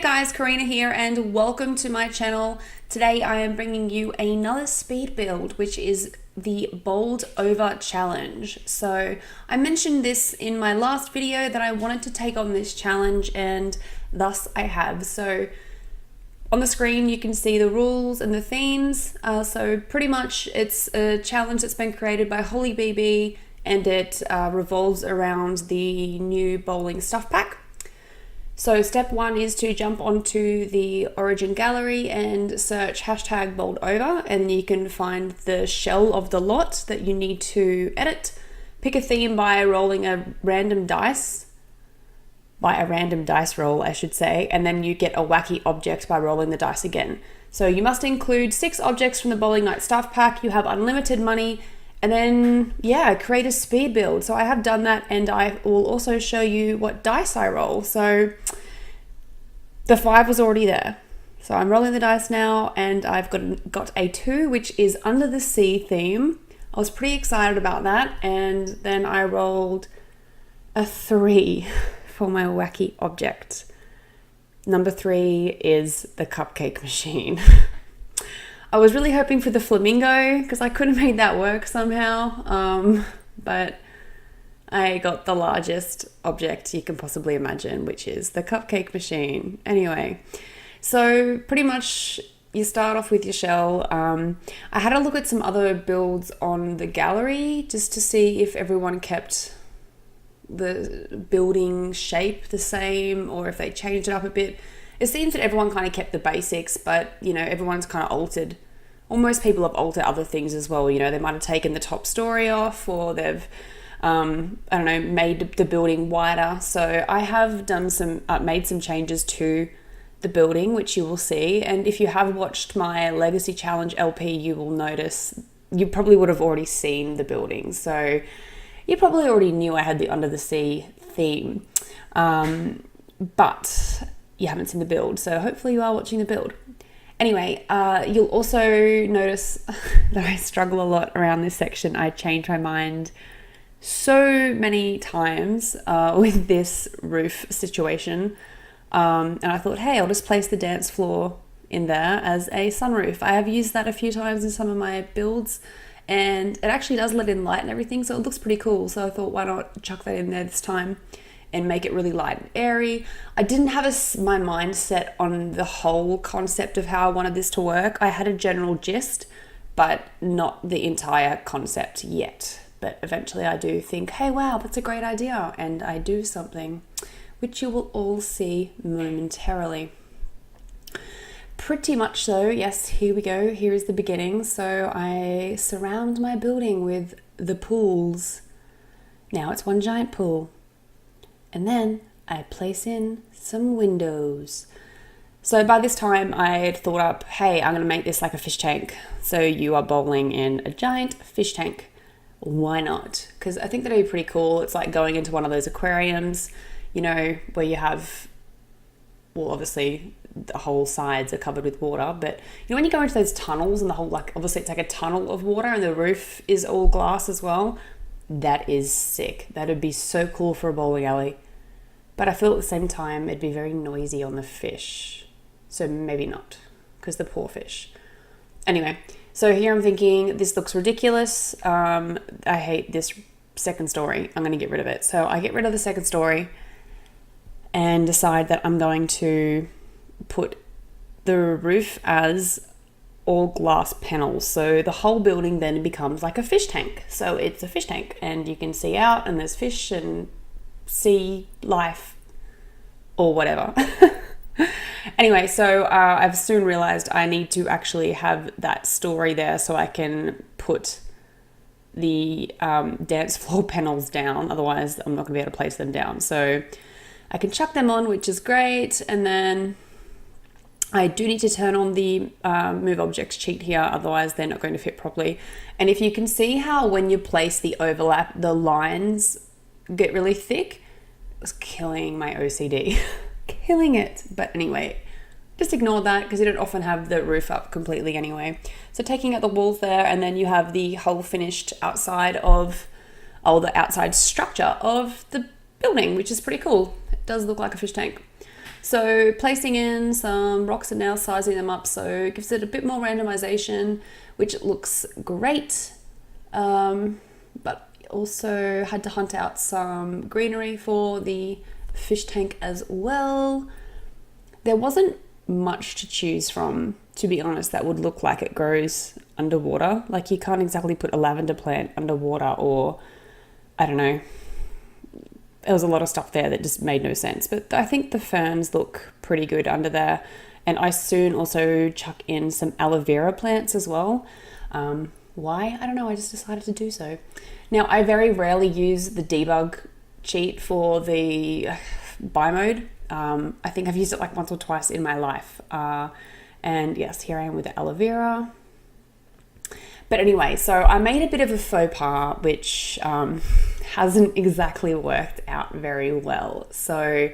guys, Karina here and welcome to my channel. Today I am bringing you another speed build, which is the Bowled Over Challenge. So I mentioned this in my last video that I wanted to take on this challenge, and thus I have. So on the screen you can see the rules and the themes. So pretty much it's a challenge that's been created by Holly BB, and it revolves around the new bowling stuff pack. So step one is to jump onto the Origin gallery and search hashtag bowled over, and you can find the shell of the lot that you need to edit. Pick a theme by rolling a random dice roll, I should say, and then you get a wacky object by rolling the dice again. So you must include 6 objects from the Bowling Night Stuff Pack. You have unlimited money, and then create a speed build. So I have done that, and I will also show you what dice I roll. So the 5 was already there. So I'm rolling the dice now, and I've got a 2, which is under the sea theme. I was pretty excited about that, and then I rolled a 3 for my wacky object. Number 3 is the cupcake machine. I was really hoping for the flamingo because I could have made that work somehow, but I got the largest object you can possibly imagine, which is the cupcake machine. Anyway, so pretty much you start off with your shell. I had a look at some other builds on the gallery just to see if everyone kept the building shape the same or if they changed it up a bit. It seems that everyone kind of kept the basics, but everyone's kind of altered. Or most people have altered other things as well. They might have taken the top story off, or they've made the building wider. So I have done made some changes to the building, which you will see. And if you have watched my Legacy Challenge LP, you will notice, you probably would have already seen the building. So you probably already knew I had the Under the Sea theme, but you haven't seen the build. So hopefully you are watching the build. Anyway, you'll also notice that I struggle a lot around this section. I change my mind so many times with this roof situation. And I thought, hey, I'll just place the dance floor in there as a sunroof. I have used that a few times in some of my builds, and it actually does let in light and everything, so it looks pretty cool. So I thought, why not chuck that in there this time and make it really light and airy. I didn't have my mind set on the whole concept of how I wanted this to work. I had a general gist, but not the entire concept yet. But eventually I do think, hey, wow, that's a great idea. And I do something, which you will all see momentarily. Pretty much so, yes, here we go. Here is the beginning. So I surround my building with the pools. Now it's one giant pool. And then I place in some windows. So by this time I had thought up, hey, I'm going to make this like a fish tank. So you are bowling in a giant fish tank. Why not? Because I think that'd be pretty cool. It's like going into one of those aquariums, where you have, well, obviously the whole sides are covered with water, but when you go into those tunnels and the whole, obviously it's like a tunnel of water and the roof is all glass as well. That is sick. That would be so cool for a bowling alley. But I feel at the same time it'd be very noisy on the fish. So maybe not, because the poor fish. Anyway, so here I'm thinking this looks ridiculous. I hate this second story. I'm going to get rid of it. So I get rid of the second story and decide that I'm going to put the roof as all glass panels. So the whole building then becomes like a fish tank. So it's a fish tank, and you can see out, and there's fish and sea life or whatever. Anyway, so I've soon realized I need to actually have that story there so I can put the dance floor panels down. Otherwise I'm not gonna be able to place them down. So I can chuck them on, which is great. And then I do need to turn on the move objects cheat here, otherwise they're not going to fit properly. And if you can see how when you place the overlap, the lines get really thick, it was killing my OCD. Killing it. But anyway, just ignore that because you don't often have the roof up completely anyway. So taking out the walls there, and then you have the whole finished outside of, the outside structure of the building, which is pretty cool. It does look like a fish tank. So placing in some rocks and nails, sizing them up, so it gives it a bit more randomization, which looks great. But also had to hunt out some greenery for the fish tank as well. There wasn't much to choose from, to be honest, that would look like it grows underwater. Like you can't exactly put a lavender plant underwater, or I don't know. There was a lot of stuff there that just made no sense. But I think the ferns look pretty good under there. And I soon also chuck in some aloe vera plants as well. Why? I don't know. I just decided to do so. Now, I very rarely use the debug cheat for the buy mode. I think I've used it like once or twice in my life. And yes, here I am with the aloe vera. But anyway, so I made a bit of a faux pas, which hasn't exactly worked out very well. So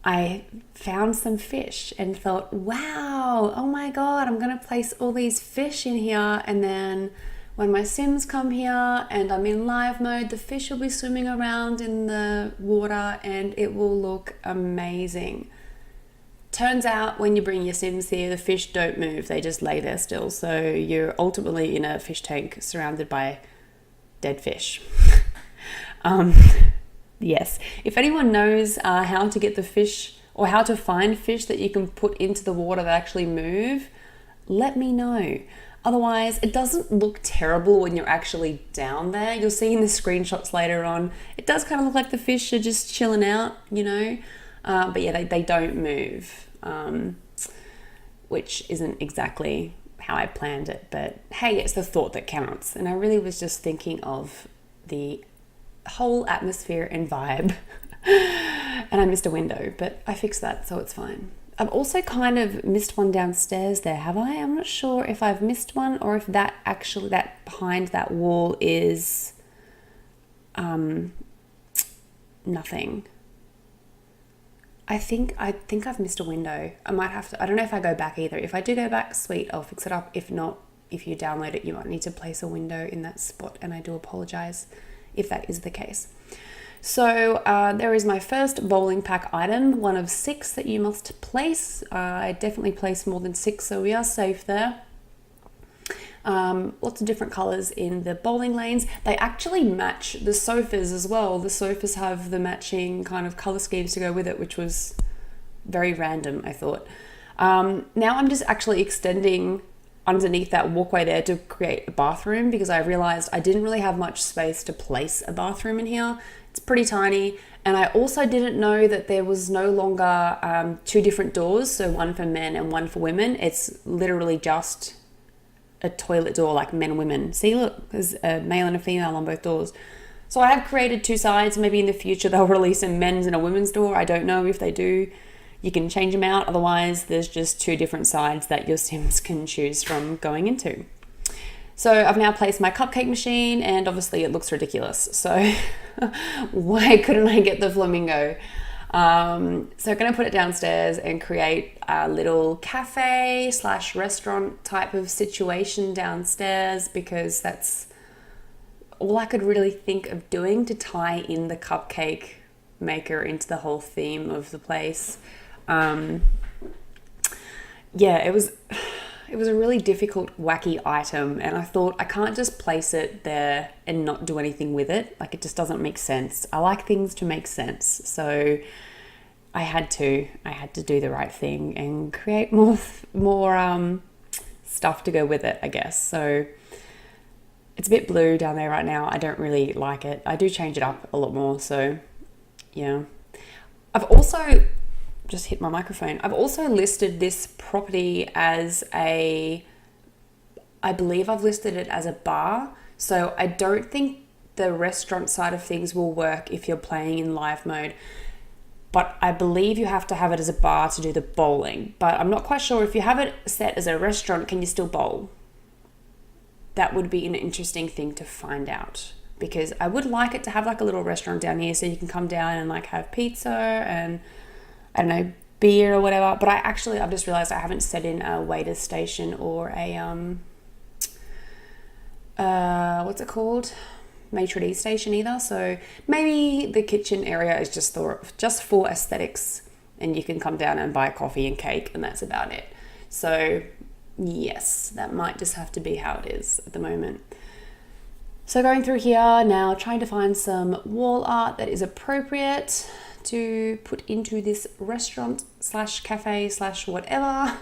I found some fish and thought, wow, oh my God, I'm going to place all these fish in here. And then when my Sims come here and I'm in live mode, the fish will be swimming around in the water and it will look amazing. Turns out when you bring your Sims here, the fish don't move. They just lay there still. So you're ultimately in a fish tank surrounded by dead fish. Yes, if anyone knows how to get the fish or how to find fish that you can put into the water that actually move, let me know. Otherwise, it doesn't look terrible when you're actually down there. You'll see in the screenshots later on, it does kind of look like the fish are just chilling out, you know. But yeah, they don't move, which isn't exactly how I planned it. But hey, it's the thought that counts. And I really was just thinking of the whole atmosphere and vibe. And I missed a window, but I fixed that, so it's fine. I've also kind of missed one downstairs there, have I? I'm not sure if I've missed one or if that behind that wall is nothing. I think I've missed a window. I might have to, I don't know if I go back either. If I do go back, sweet, I'll fix it up. If not, if you download it, you might need to place a window in that spot, and I do apologize if that is the case. So there is my first bowling pack item, one of 6 that you must place. I definitely placed more than 6, so we are safe there. Lots of different colors in the bowling lanes. They actually match the sofas as well. The sofas have the matching kind of color schemes to go with it, which was very random, I thought. Now I'm just actually extending underneath that walkway there to create a bathroom, because I realized I didn't really have much space to place a bathroom in here. It's pretty tiny. And I also didn't know that there was no longer 2 different doors, so one for men and one for women. It's literally just a toilet door, like men and women. See, look, there's a male and a female on both doors. So I have created 2 sides. Maybe in the future they'll release a men's and a women's door. I don't know if they do. You can change them out. Otherwise, there's just 2 different sides that your Sims can choose from going into. So I've now placed my cupcake machine, and obviously it looks ridiculous. So why couldn't I get the flamingo? So I'm going to put it downstairs and create a little cafe / restaurant type of situation downstairs, because that's all I could really think of doing to tie in the cupcake maker into the whole theme of the place. Yeah, it was a really difficult, wacky item, and I thought I can't just place it there and not do anything with it. Like, it just doesn't make sense. I like things to make sense, so I had to do the right thing and create more stuff to go with it, I guess. So it's a bit blue down there right now. I don't really like it. I do change it up a lot more, so yeah. I've also just hit my microphone. I've also listed this property as I believe I've listed it as a bar. So I don't think the restaurant side of things will work if you're playing in live mode. But I believe you have to have it as a bar to do the bowling. But I'm not quite sure if you have it set as a restaurant, can you still bowl? That would be an interesting thing to find out, because I would like it to have like a little restaurant down here so you can come down and like have pizza and I don't know, beer or whatever. But I've just realized I haven't set in a waiter station or a what's it called? Maitre d' station either. So maybe the kitchen area is just for aesthetics and you can come down and buy coffee and cake, and that's about it. So yes, that might just have to be how it is at the moment. So going through here now, trying to find some wall art that is appropriate to put into this restaurant slash cafe slash whatever.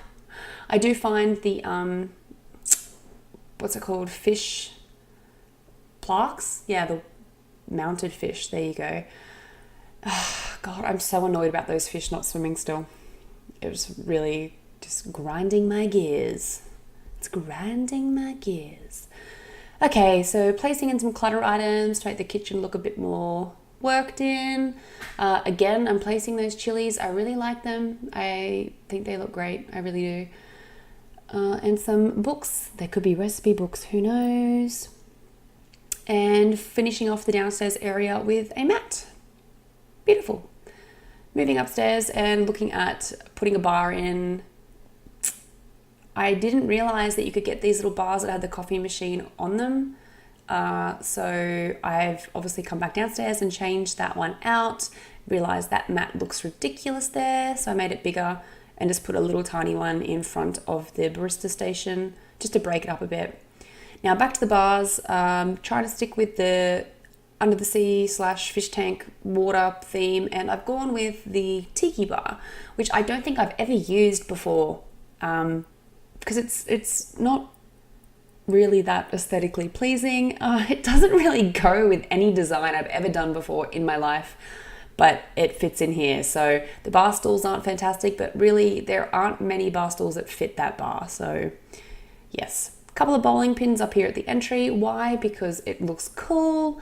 I do find the what's it called, fish plaques, yeah, the mounted fish, there you go. God, I'm so annoyed about those fish not swimming still. It was really just grinding my gears. It's grinding my gears. Okay, so placing in some clutter items to make the kitchen look a bit more worked in. Again, I'm placing those chilies. I really like them. I think they look great. I really do. And some books. They could be recipe books, who knows? And finishing off the downstairs area with a mat. Beautiful. Moving upstairs and looking at putting a bar in. I didn't realize that you could get these little bars that had the coffee machine on them. So I've obviously come back downstairs and changed that one out. Realized that mat looks ridiculous there. So I made it bigger and just put a little tiny one in front of the barista station just to break it up a bit. Now back to the bars, trying to stick with the under the sea slash fish tank water theme, and I've gone with the tiki bar, which I don't think I've ever used before, because it's not really that aesthetically pleasing. It doesn't really go with any design I've ever done before in my life, but it fits in here. So the bar stools aren't fantastic, but really there aren't many bar stools that fit that bar. So yes, a couple of bowling pins up here at the entry. Why? Because it looks cool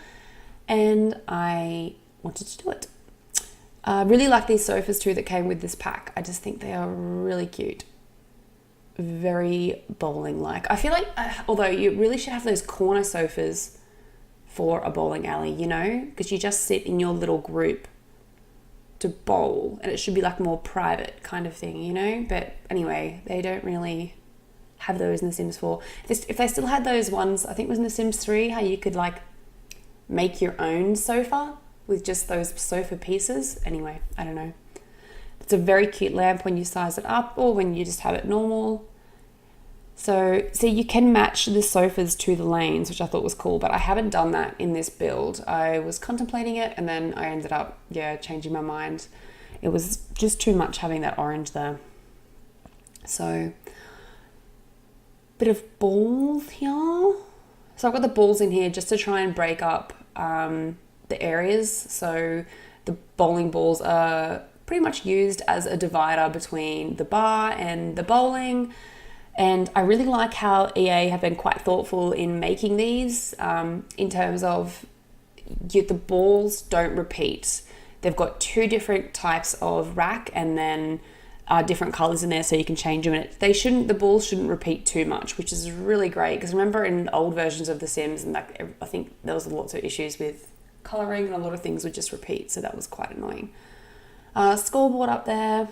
and I wanted to do it. Really like these sofas too that came with this pack. I just think they are really cute. Very bowling-like. I feel like, although you really should have those corner sofas for a bowling alley, you know, because you just sit in your little group to bowl and it should be like more private kind of thing, you know. But anyway, they don't really have those in The Sims 4. If they still had those ones, I think it was in The Sims 3, how you could like make your own sofa with just those sofa pieces. Anyway, I don't know. It's a very cute lamp when you size it up or when you just have it normal. So you can match the sofas to the lanes, which I thought was cool, but I haven't done that in this build. I was contemplating it and then I ended up, changing my mind. It was just too much having that orange there. So, bit of balls here. So I've got the balls in here just to try and break up the areas. So the bowling balls are pretty much used as a divider between the bar and the bowling. And I really like how EA have been quite thoughtful in making these in terms of the balls don't repeat. They've got two different types of rack and then different colors in there so you can change them. And the balls shouldn't repeat too much, which is really great. Because remember in old versions of The Sims, and I think there was lots of issues with coloring and a lot of things would just repeat. So that was quite annoying. Scoreboard up there,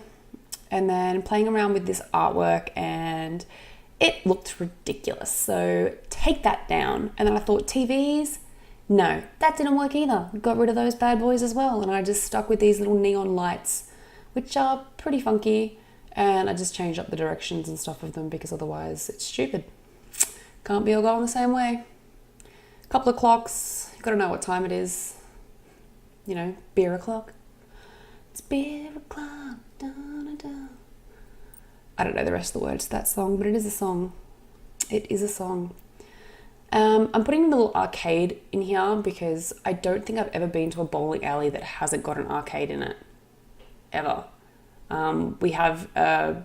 and then playing around with this artwork, and it looked ridiculous. So take that down. And then I thought TVs, no, that didn't work either. Got rid of those bad boys as well. And I just stuck with these little neon lights, which are pretty funky. And I just changed up the directions and stuff of them because otherwise it's stupid. Can't be all going the same way. Couple of clocks, you gotta know what time it is. You know, beer o'clock. It's beer o'clock. Da, da, da. I don't know the rest of the words to that song, but it is a song. It is a song. I'm putting a little arcade in here because I don't think I've ever been to a bowling alley that hasn't got an arcade in it. Ever. We have a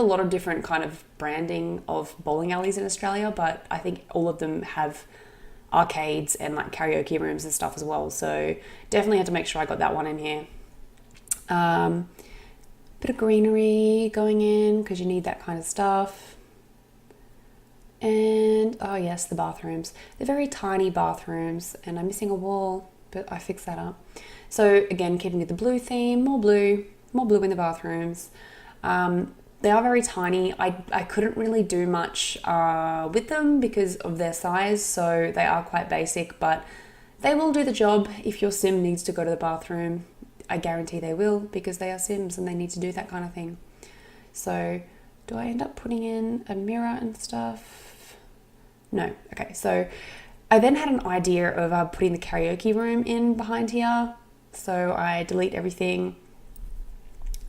lot of different kind of branding of bowling alleys in Australia, but I think all of them have arcades and like karaoke rooms and stuff as well. So definitely had to make sure I got that one in here. Bit of greenery going in because you need that kind of stuff. And oh yes, the bathrooms. They're very tiny bathrooms and I'm missing a wall, but I fixed that up. So again, keeping with the blue theme, more blue in the bathrooms. They are very tiny. I couldn't really do much with them because of their size, so they are quite basic, but they will do the job if your sim needs to go to the bathroom. I guarantee they will, because they are Sims and they need to do that kind of thing. So do I end up putting in a mirror and stuff? No. Okay, so I then had an idea of putting the karaoke room in behind here. So I delete everything,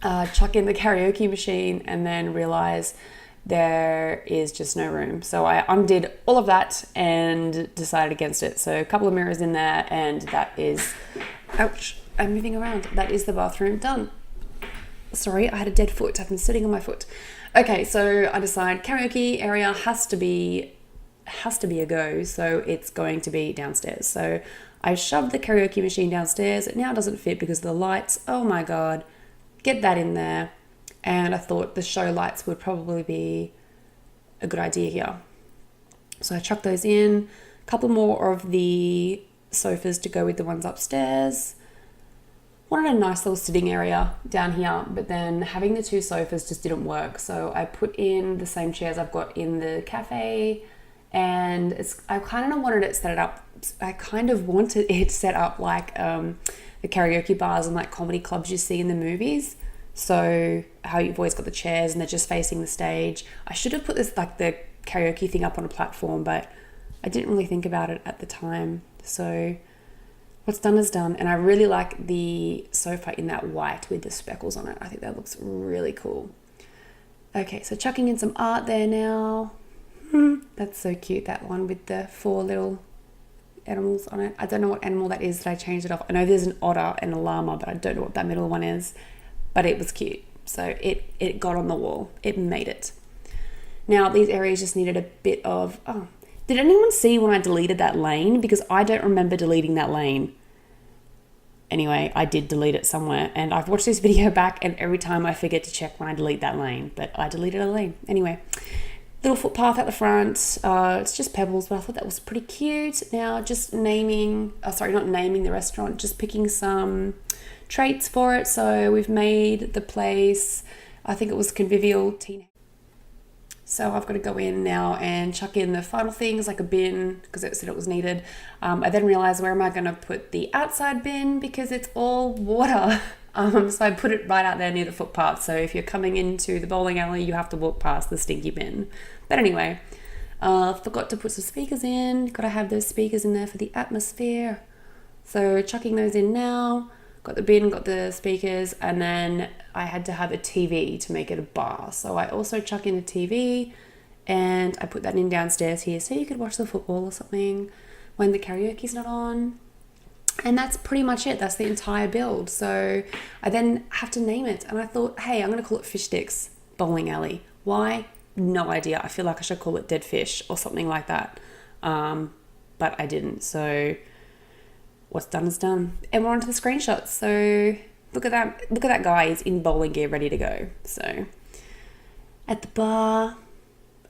chuck in the karaoke machine, and then realize there is just no room. So I undid all of that and decided against it. So a couple of mirrors in there, and that is, ouch, I'm moving around. That is the bathroom done. Sorry, I had a dead foot. I've been sitting on my foot. Okay, so I decide karaoke area has to be a go, so it's going to be downstairs. So I shoved the karaoke machine downstairs. It now doesn't fit because of the lights. Oh my God, get that in there. And I thought the show lights would probably be a good idea here. So I chucked those in, a couple more of the sofas to go with the ones upstairs. Wanted a nice little sitting area down here, but then having the 2 sofas just didn't work. So I put in the same chairs I've got in the cafe, and I kind of wanted it set up. I kind of wanted it set up like the karaoke bars and like comedy clubs you see in the movies. So how you've always got the chairs and they're just facing the stage. I should have put this, like the karaoke thing, up on a platform, but I didn't really think about it at the time. So what's done is done. And I really like the sofa in that white with the speckles on it. I think that looks really cool. Okay, so chucking in some art there now. That's so cute, that one with the 4 little animals on it. I don't know what animal that is that I changed it off. I know there's an otter and a llama, but I don't know what that middle one is. But it was cute. So it got on the wall. It made it. Now these areas just needed a bit of, did anyone see when I deleted that lane? Because I don't remember deleting that lane. Anyway, I did delete it somewhere, and I've watched this video back, and every time I forget to check when I delete that lane, but I deleted a lane. Anyway, little footpath at the front. It's just pebbles, but I thought that was pretty cute. Now just not naming the restaurant, just picking some traits for it. So we've made the place, I think it was convivial teen. So I've got to go in now and chuck in the final things, like a bin, because it said it was needed. I then realized, where am I going to put the outside bin, because it's all water. So I put it right out there near the footpath. So if you're coming into the bowling alley, you have to walk past the stinky bin. But anyway, forgot to put some speakers in. Got to have those speakers in there for the atmosphere. So chucking those in now. Got the bin, got the speakers, and then I had to have a TV to make it a bar. So I also chuck in a TV, and I put that in downstairs here so you could watch the football or something when the karaoke's not on. And that's pretty much it. That's the entire build. So I then have to name it. And I thought, hey, I'm going to call it Fish Sticks Bowling Alley. Why? No idea. I feel like I should call it Dead Fish or something like that. But I didn't. So what's done is done. And we're on to the screenshots. So look at that. Look at that guy. He's in bowling gear, ready to go. So at the bar,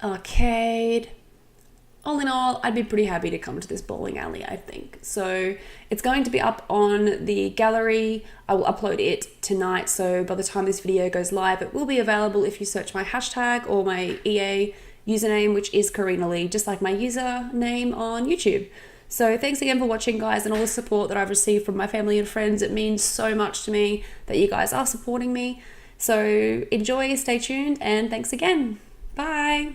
arcade. All in all, I'd be pretty happy to come to this bowling alley, I think. So it's going to be up on the gallery. I will upload it tonight. So by the time this video goes live, it will be available if you search my hashtag or my EA username, which is Karina Lee, just like my username on YouTube. So thanks again for watching, guys, and all the support that I've received from my family and friends. It means so much to me that you guys are supporting me. So enjoy, stay tuned, and thanks again. Bye.